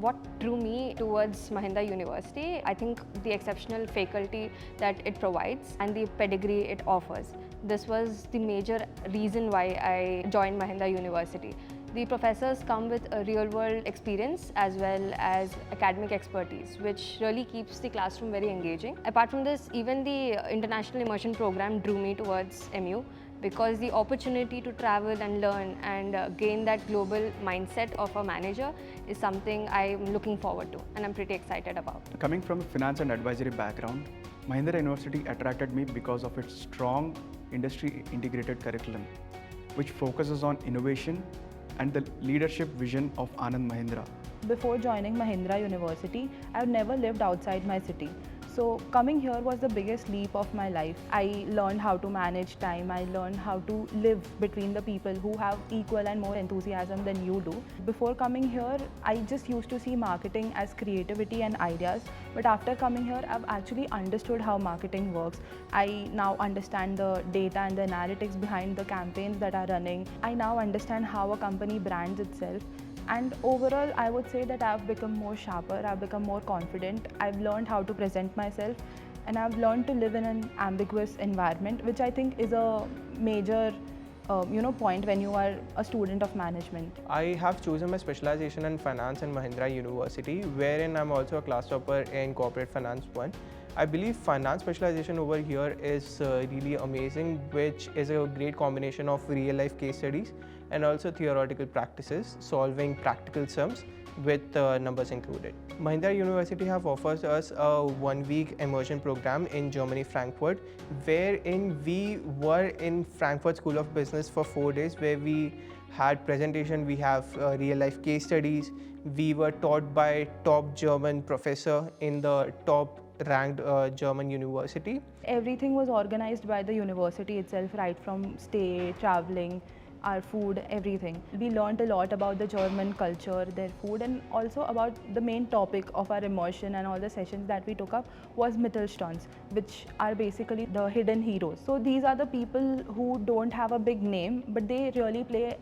What drew me towards Mahindra University? I think the exceptional faculty that it provides and the pedigree it offers. This was the major reason why I joined Mahindra University. The professors come with a real-world experience as well as academic expertise, which really keeps the classroom very engaging. Apart from this, even the international immersion program drew me towards MU because the opportunity to travel and learn and gain that global mindset of a manager is something I'm looking forward to and I'm pretty excited about. Coming from a finance and advisory background, Mahindra University attracted me because of its strong industry-integrated curriculum, which focuses on innovation and the leadership vision of Anand Mahindra. Before joining Mahindra University, I've never lived outside my city. So coming here was the biggest leap of my life. I learned how to manage time. I learned how to live between the people who have equal and more enthusiasm than you do. Before coming here, I just used to see marketing as creativity and ideas. But after coming here, I've actually understood how marketing works. I now understand the data and the analytics behind the campaigns that are running. I now understand how a company brands itself. And overall, I would say that I've become more sharper, I've become more confident, I've learned how to present myself, and I've learned to live in an ambiguous environment, which I think is a major point when you are a student of management. I have chosen my specialization in finance in Mahindra University, wherein I'm also a class topper in corporate finance 1. I believe finance specialization over here is really amazing, which is a great combination of real life case studies and also theoretical practices, solving practical sums with numbers included. Mahindra University have offers us a 1-week immersion program in Germany, Frankfurt, wherein we were in Frankfurt School of Business for 4 days, where we had presentation, we have real life case studies, we were taught by top German professor in the top ranked German university. Everything was organized by the university itself, right from stay, traveling, our food, everything. We learned a lot about the German culture, their food, and also about the main topic of our immersion and all the sessions that we took up was Mittelstands, which are basically the hidden heroes. So these are the people who don't have a big name, but they really play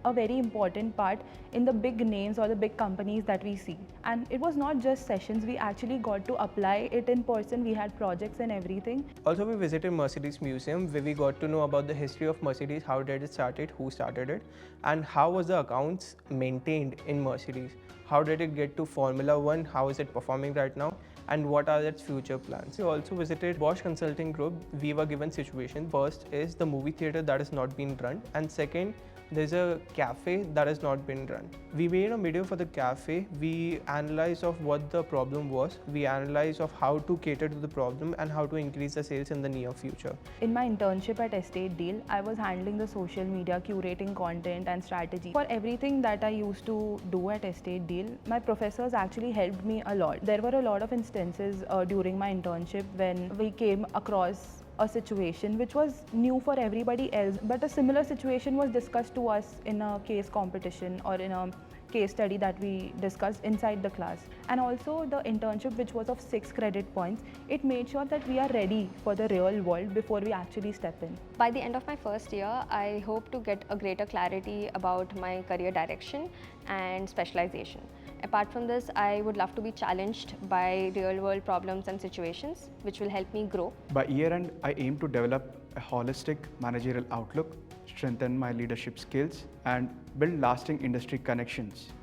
a very important part in the big names or the big companies that we see. And it was not just sessions, we actually got to apply it in person. We had projects and everything. Also, we visited Mercedes Museum, where we got to know about the history of Mercedes, how did it started, who started it, and how was the accounts maintained in Mercedes. How did it get to Formula 1, how is it performing right now, and what are its future plans. We also visited Bosch Consulting Group. We were given situations. First is the movie theater that has not been run, and second, there's a cafe that has not been run. We made a video for the cafe. We analyzed of what the problem was. We analyzed of how to cater to the problem and how to increase the sales in the near future. In my internship at Estate Deal, I was handling the social media, curating content and strategy. For everything that I used to do at Estate Deal, my professors actually helped me a lot. There were a lot of instances during my internship when we came across a situation which was new for everybody else, but a similar situation was discussed to us in a case competition or in a case study that we discussed inside the class. And also the internship, which was of 6 credit points, it made sure that we are ready for the real world before we actually step in. By the end of my first year, I hope to get a greater clarity about my career direction and specialization. Apart from this, I would love to be challenged by real-world problems and situations, which will help me grow. By year end, I aim to develop a holistic managerial outlook, strengthen my leadership skills, and build lasting industry connections.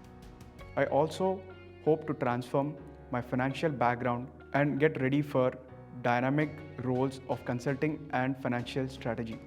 I also hope to transform my financial background and get ready for dynamic roles of consulting and financial strategy.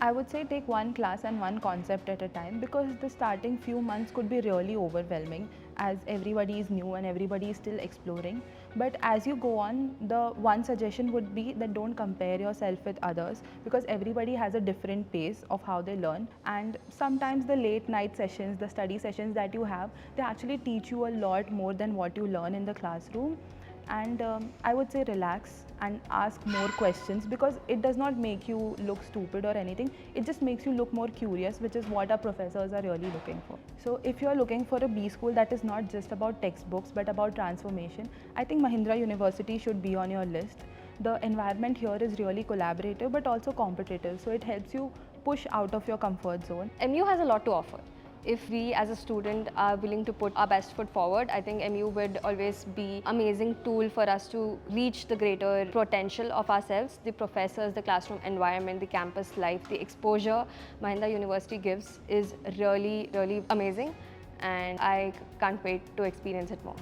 I would say take one class and one concept at a time, because the starting few months could be really overwhelming as everybody is new and everybody is still exploring. But as you go on, the one suggestion would be that don't compare yourself with others, because everybody has a different pace of how they learn. And sometimes the late night sessions, the study sessions that you have, they actually teach you a lot more than what you learn in the classroom. And I would say relax and ask more questions, because it does not make you look stupid or anything. It just makes you look more curious, which is what our professors are really looking for. So if you're looking for a B school that is not just about textbooks but about transformation, I think Mahindra University should be on your list. The environment here is really collaborative but also competitive, so it helps you push out of your comfort zone. MU has a lot to offer. If we as a student are willing to put our best foot forward, I think MU would always be an amazing tool for us to reach the greater potential of ourselves. The professors, the classroom environment, the campus life, the exposure Mahindra University gives is really, really amazing, and I can't wait to experience it more.